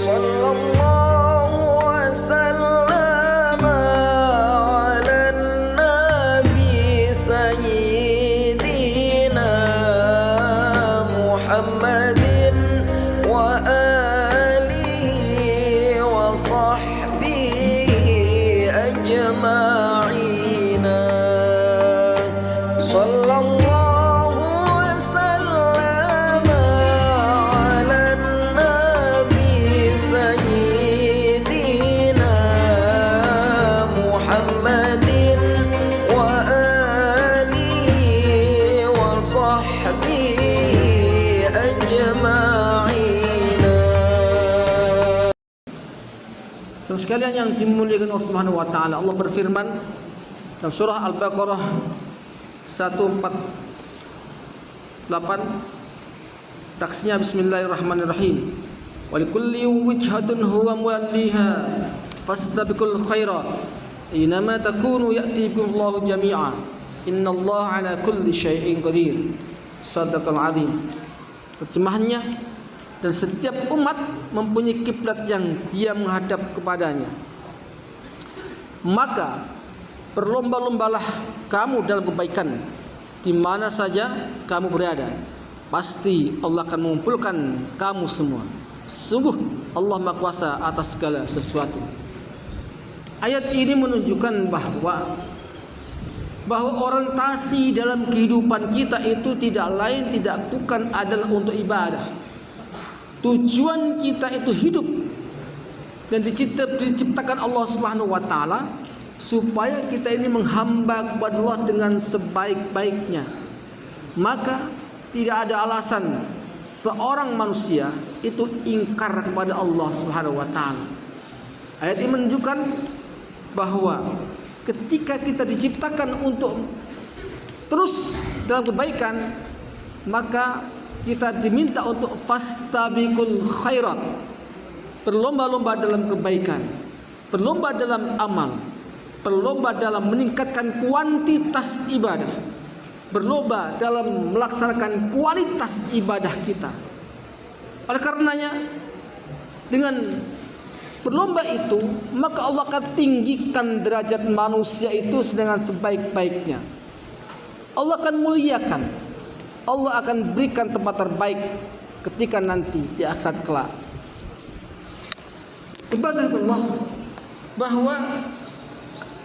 Sallallahu wasallam ala nabi sayyidina Muhammadin wa alihi wa sahbihi ajma'ina. Sallallahu wasallam ala nabi sayyidina Muhammadin wa alihi wa sahbihi ajma'ina. Saudara sekalian yang dimuliakan Allah Subhanahu wa taala, Allah berfirman dalam surah Al-Baqarah 148, redaksinya bismillahirrahmanirrahim. Wa likulli wijhatun huwa muwalliha fastabiqul khairat inama takunu ya'ti bikumullahu jami'a innallaha ala kulli syai'in qadir. Shadaqal azim. Terjemahannya, dan setiap umat mempunyai kiblat yang dia menghadap kepadanya. Maka berlomba-lombalah kamu dalam kebaikan di mana saja kamu berada. Pasti Allah akan mengumpulkan kamu semua. Sungguh Allah Maha Kuasa atas segala sesuatu. Ayat ini menunjukkan bahwa orientasi dalam kehidupan kita itu tidak lain tidak bukan adalah untuk ibadah. Tujuan kita itu hidup dan diciptakan Allah Subhanahu wa taala supaya kita ini menghamba kepada Allah dengan sebaik-baiknya. Maka tidak ada alasan seorang manusia itu ingkar kepada Allah Subhanahu wa taala. Ayat ini menunjukkan bahwa ketika kita diciptakan untuk terus dalam kebaikan, maka kita diminta untuk fastabiqul khairat, berlomba-lomba dalam kebaikan, berlomba dalam amal, berlomba dalam meningkatkan kuantitas ibadah, berlomba dalam melaksanakan kualitas ibadah kita. Oleh karenanya, dengan berlomba itu, maka Allah akan tinggikan derajat manusia itu dengan sebaik-baiknya. Allah akan muliakan, Allah akan berikan tempat terbaik ketika nanti di akhirat kelak. Ibadah Allah, bahwa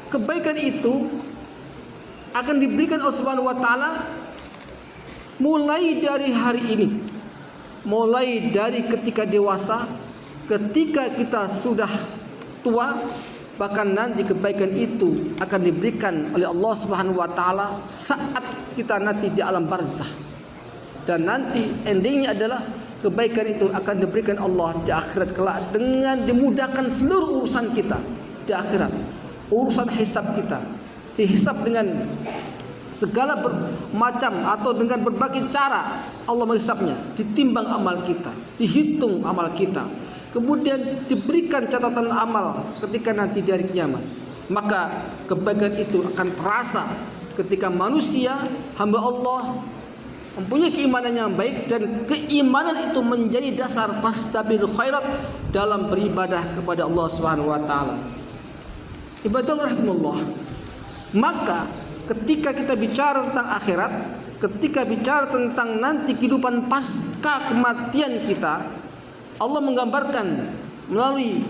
kebaikan itu akan diberikan Allah Subhanahu wa taala mulai dari hari ini, mulai dari ketika dewasa, ketika kita sudah tua, bahkan nanti kebaikan itu akan diberikan oleh Allah Subhanahu wa taala saat kita nanti di alam barzakh. Dan nanti endingnya adalah kebaikan itu akan diberikan Allah di akhirat kelak dengan dimudahkan seluruh urusan kita di akhirat. Urusan hisab kita dihisab dengan segala macam atau dengan berbagai cara Allah menghisabnya, ditimbang amal kita, dihitung amal kita, kemudian diberikan catatan amal ketika nanti di hari kiamat. Maka kebaikan itu akan terasa ketika manusia hamba Allah mempunyai keimanan yang baik, dan keimanan itu menjadi dasar fastabil khairat dalam beribadah kepada Allah Subhanahu wa taala. Ibadah rahimullah. Maka ketika kita bicara tentang akhirat, ketika bicara tentang nanti kehidupan pasca kematian kita, Allah menggambarkan melalui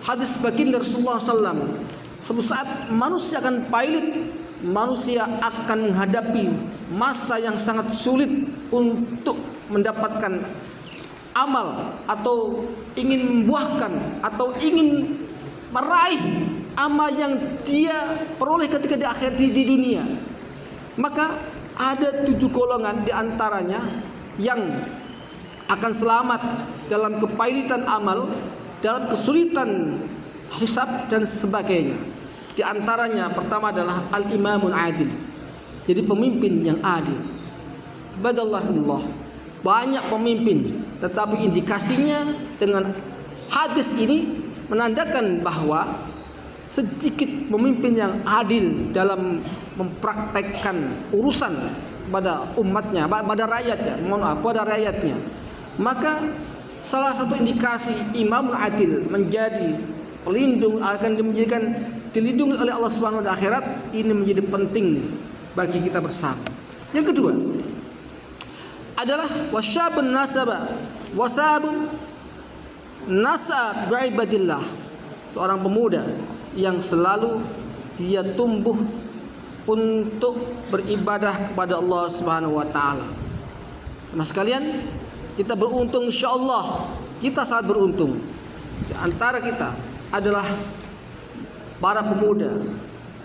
hadis baginda Rasulullah SAW, suatu saat manusia akan pailit, manusia akan menghadapi masa yang sangat sulit untuk mendapatkan amal, atau ingin membuahkan, atau ingin meraih amal yang dia peroleh ketika di akhir di dunia. Maka ada 7 golongan di antaranya yang akan selamat dalam kepailitan amal, dalam kesulitan hisab dan sebagainya. Di antaranya pertama adalah al-imamun adil, jadi pemimpin yang adil. Badallah, banyak pemimpin, tetapi indikasinya dengan hadis ini menandakan bahwa sedikit pemimpin yang adil dalam mempraktekkan urusan pada umatnya, pada rakyatnya, pada rakyatnya. Maka salah satu indikasi imamul adil menjadi pelindung, akan menjadikan dilindungi oleh Allah Subhanahu wa taala akhirat, ini menjadi penting bagi kita bersama. Yang kedua adalah wasyabun nasab bi'ibadillah, seorang pemuda yang selalu dia tumbuh untuk beribadah kepada Allah Subhanahu wa taala. Sama sekalian, kita beruntung, insyaallah kita sangat beruntung. Di antara kita adalah para pemuda,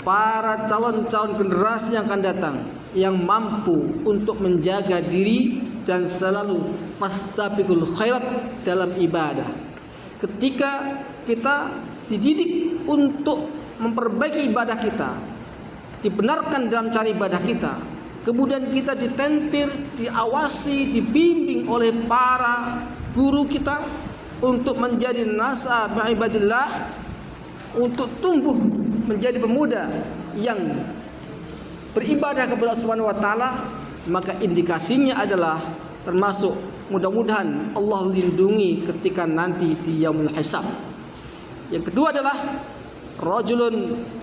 para calon-calon generasi yang akan datang yang mampu untuk menjaga diri dan selalu fastabiqul khairat dalam ibadah. Ketika kita dididik untuk memperbaiki ibadah kita, dibenarkan dalam cara ibadah kita, kemudian kita ditentir, diawasi, dibimbing oleh para guru kita untuk menjadi nasab ibadillah, untuk tumbuh menjadi pemuda yang beribadah kepada Allah Subhanahu wa taala, maka indikasinya adalah termasuk mudah-mudahan Allah lindungi ketika nanti di yaumul hisab. Yang kedua adalah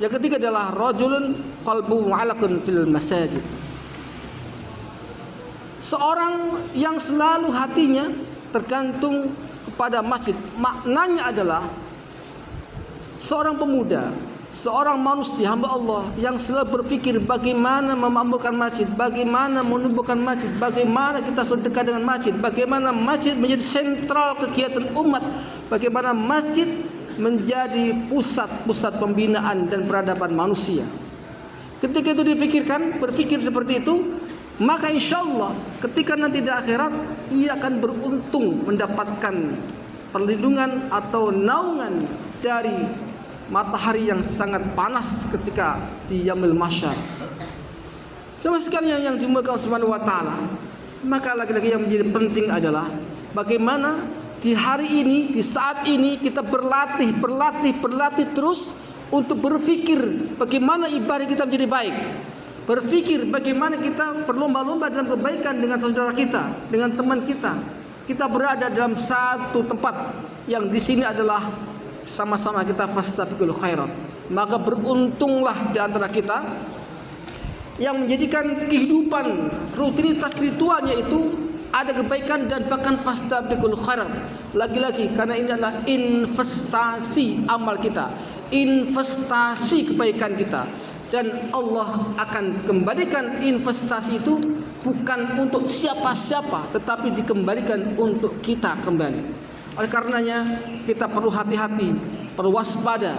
yang ketiga adalah rajulun qalbu mu'allaqun fil masajid. Seorang yang selalu hatinya tergantung kepada masjid. Maknanya adalah seorang pemuda, seorang manusia hamba Allah yang selalu berpikir bagaimana memakmurkan masjid, bagaimana menumbuhkan masjid, bagaimana kita selalu dekat dengan masjid, bagaimana masjid menjadi sentral kegiatan umat, bagaimana masjid menjadi pusat-pusat pembinaan dan peradaban manusia. Ketika itu berpikir seperti itu, maka insya Allah ketika nanti di akhirat ia akan beruntung mendapatkan perlindungan atau naungan dari matahari yang sangat panas ketika di yaumil mahsyar. Sama sekali yang dimuliakan Allah Subhanahu wa taala, maka lagi-lagi yang menjadi penting adalah bagaimana di hari ini, di saat ini kita berlatih terus untuk berpikir bagaimana ibadah kita menjadi baik. Berpikir bagaimana kita berlomba-lomba dalam kebaikan dengan saudara kita, dengan teman kita. Kita berada dalam satu tempat yang di sini adalah sama-sama kita fastabiqul khairat. Maka beruntunglah di antara kita yang menjadikan kehidupan rutinitas ritualnya itu ada kebaikan dan bahkan fastabiqul khairat. Lagi-lagi karena ini adalah investasi amal kita, investasi kebaikan kita, dan Allah akan kembalikan investasi itu bukan untuk siapa-siapa, tetapi dikembalikan untuk kita kembali. Oleh karenanya kita perlu hati-hati, perlu waspada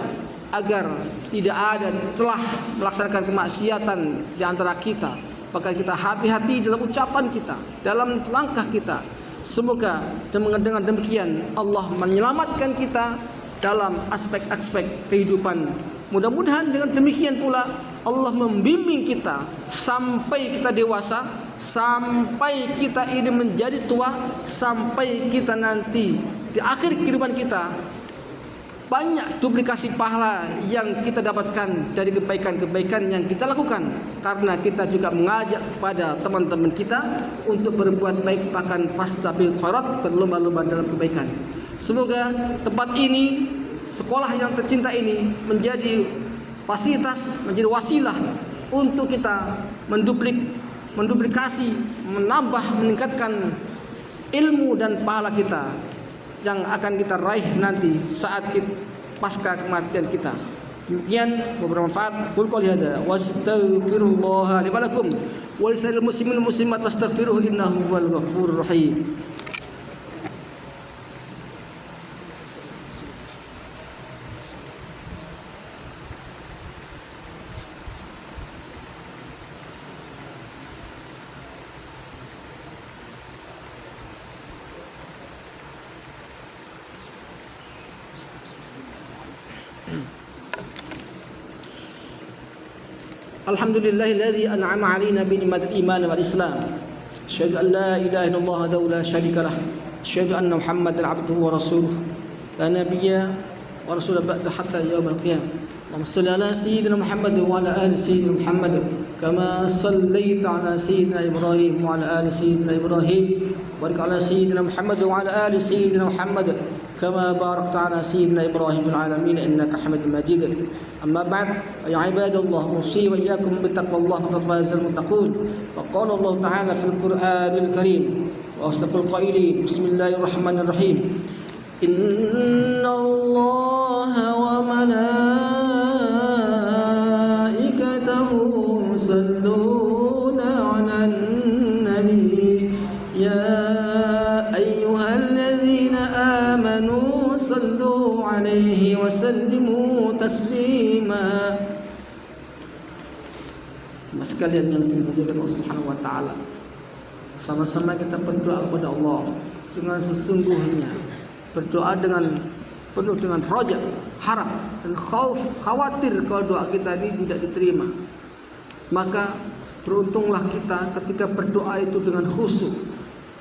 agar tidak ada celah melaksanakan kemaksiatan di antara kita. Bahkan kita hati-hati dalam ucapan kita, dalam langkah kita. Semoga dengan demikian Allah menyelamatkan kita dalam aspek-aspek kehidupan. Mudah-mudahan dengan demikian pula Allah membimbing kita sampai kita dewasa, sampai kita ini menjadi tua, sampai kita nanti di akhir kehidupan kita banyak duplikasi pahala yang kita dapatkan dari kebaikan-kebaikan yang kita lakukan, karena kita juga mengajak kepada teman-teman kita untuk berbuat baik, bahkan fastabil khairat, berlomba-lomba dalam kebaikan. Semoga tempat ini, sekolah yang tercinta ini menjadi fasilitas, menjadi wasilah untuk kita menduplikasi, menambah, meningkatkan ilmu dan pahala kita yang akan kita raih nanti saat pasca kematian kita. Demikian bermanfaat. Qul qouli hada wastaghfirullah li wa lakum wa lisal muslimin muslimat wastaghfiruhu innahu huwal ghafurur rahim. Alhamdulillahilladzi an'ama 'alaina bi ni'matil iman wal islam. Asyhadu an la ilaha illallah wahdahu la syarika lah. Asyhadu anna Muhammadan 'abduhu wa rasuluh. La nabiyya wa rasula ba'da hatta yaumil qiyamah. Allahumma shalli ala sayyidina Muhammad wa ala ali sayyidina Muhammad. كما صليت على سيدنا إبراهيم وعلى آل سيدنا إبراهيم وبارك على سيدنا محمد وعلى آل سيدنا محمد كما باركت على سيدنا إبراهيم في العالمين إنك حميد مجيد. أما بعد يا عباد الله أوصي وإياكم بتقوى الله فقد فاز المتقون. وقال الله تعالى في القرآن الكريم وأصدق القائلين بسم الله الرحمن الرحيم إن الله وملائكته يصلون على النبي يا أيها الذين آمنوا صلوا عليه وسلموا تسليما. Mas sekalian yang dimuliakan Allah Subhanahu wa taala, sama-sama kita berdoa kepada Allah dengan sesungguhnya, berdoa dengan penuh dengan raja, harap dan khawatir kalau doa kita ini tidak diterima. Maka beruntunglah kita ketika berdoa itu dengan khusyuk,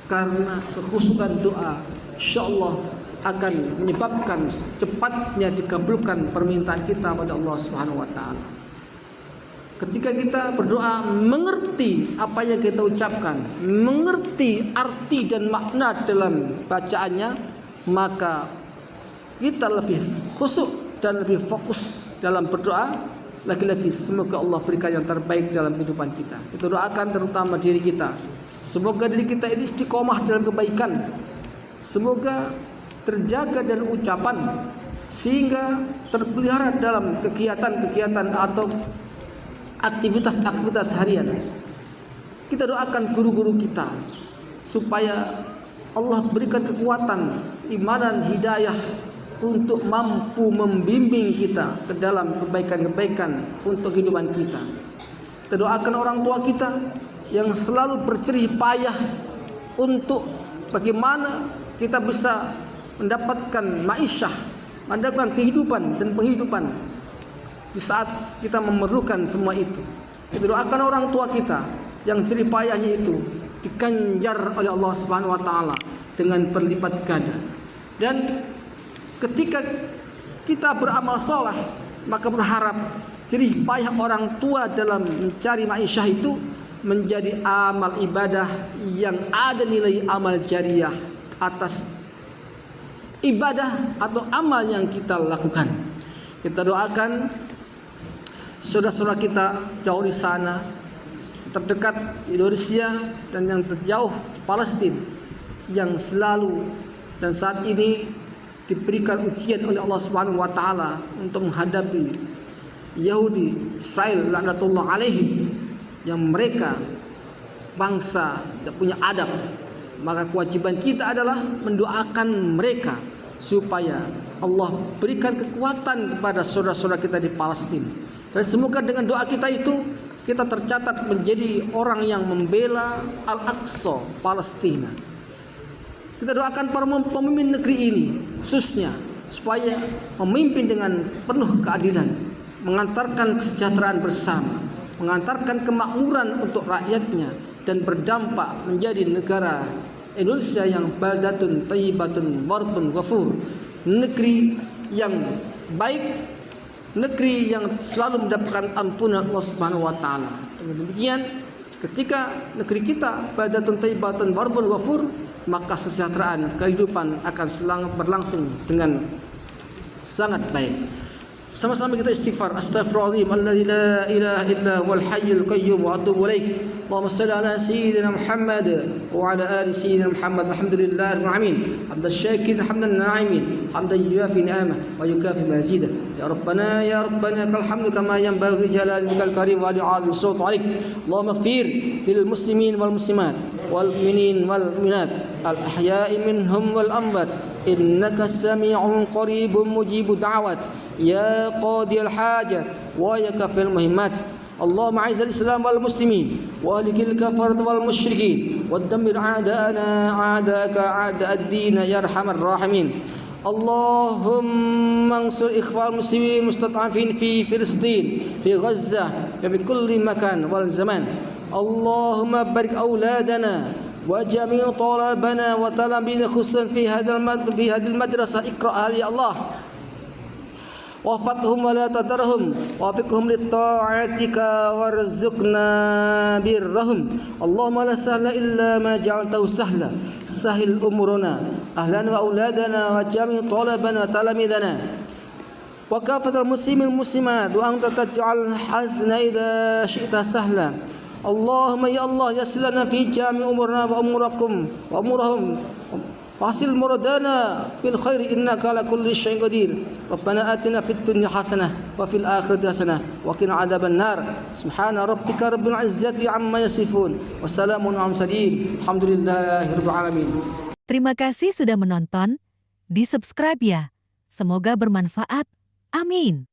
karena kekhusyukan doa insyaallah akan menyebabkan cepatnya dikabulkan permintaan kita pada Allah Subhanahu wa taala. Ketika kita berdoa mengerti apa yang kita ucapkan, mengerti arti dan makna dalam bacaannya, maka kita lebih khusyuk dan lebih fokus dalam berdoa. Lagi-lagi semoga Allah berikan yang terbaik dalam kehidupan kita. Kita doakan terutama diri kita, semoga diri kita ini istiqomah dalam kebaikan, semoga terjaga dan ucapan sehingga terpelihara dalam kegiatan-kegiatan atau aktivitas-aktivitas harian. Kita doakan guru-guru kita supaya Allah berikan kekuatan, iman dan hidayah untuk mampu membimbing kita ke dalam kebaikan-kebaikan untuk kehidupan kita. Kita doakan orang tua kita yang selalu berjerih payah untuk bagaimana kita bisa mendapatkan ma'isyah, mendapatkan kehidupan dan penghidupan di saat kita memerlukan semua itu. Kita doakan orang tua kita yang jerih payahnya itu diganjar oleh Allah Subhanahu wa taala dengan berlipat ganda. Dan ketika kita beramal soleh, maka berharap jerih payah orang tua dalam mencari ma'isyah itu menjadi amal ibadah yang ada nilai amal jariah atas ibadah atau amal yang kita lakukan. Kita doakan saudara-saudara kita jauh di sana, terdekat di Indonesia dan yang terjauh di Palestina, yang selalu dan saat ini diberikan ujian oleh Allah Subhanahu wa taala untuk menghadapi Yahudi Israel laknatullah alaihim, yang mereka bangsa tidak punya adab. Maka kewajiban kita adalah mendoakan mereka supaya Allah berikan kekuatan kepada saudara-saudara kita di Palestina. Dan semoga dengan doa kita itu kita tercatat menjadi orang yang membela Al-Aqsa Palestina. Kita doakan para pemimpin negeri ini khususnya supaya memimpin dengan penuh keadilan, mengantarkan kesejahteraan bersama, mengantarkan kemakmuran untuk rakyatnya, dan berdampak menjadi negara Indonesia yang baldatun thayyibatun warbun ghafur, negeri yang baik, negeri yang selalu mendapatkan ampunan Allah Subhanahu wa taala. Dengan demikian, ketika negeri kita baldatun thayyibatun warbun ghafur, maka kesejahteraan kehidupan akan berlangsung dengan sangat baik. Sama-sama kita istighfar. Astaghfirullahaladzim alladzi la ilaha illa huwal hayyul qayyum wa atubu ilaik. Allahumma shalli ala sayyidina Muhammad wa ala ali sayyidina Muhammad. Alhamdulillahirabbil alamin. Hamdan syakirin hamdan na'imin, hamdan yuafi ni'amah wa yukafi mazidah. Ya Rabbana kal hamdu kama yanbaghi jalalika karim wa li'azim sultan alik. Allahumma ighfir lil muslimin wal muslimat wal mu'minin wal mu'minat al ahya'i minhum wal amwat innaka sami'un qaribun mujibud da'wat ya qadiyal hajat wa yakfil muhimmat. اللهم اعز الاسلام والمسلمين واهلك الكفرة والمشركين ودمر اعداءنا اعداءك اعداء الدين يا ارحم الراحمين. اللهم انصر اخوان المسلمين المستضعفين في فلسطين في غزة وفي كل مكان والزمان. اللهم بارك اولادنا وجميع طلابنا وتلاميذنا خصوصا في هذه المدرسة اقرأ يا الله. wafathum wa la tadarhum wafiqhum litta'atika warzuqna birrahum. Allahumma la sahla illa ma ja'altahu sahla sahil umurana ahlan wa auladana wa jami' talabana wa talamidana wa kafatal muslimin muslimat wa anta taj'al hazna idza syi'ta sahla. Allahumma ya Allah yassir lana fi jami' umurna wa umurakum wa umurahum fasil muradana bil khair innaka ala kulli syai'in qadir. Rabbana atina fid dunya hasanah wa fil akhirati hasanah wa qina adzaban nar. Subhana rabbika rabbil izzati amma yasifun wa salamun alal mursalin. Alhamdulillahirabbil alamin. Terima kasih sudah menonton. Di-subscribe ya. Semoga bermanfaat. Amin.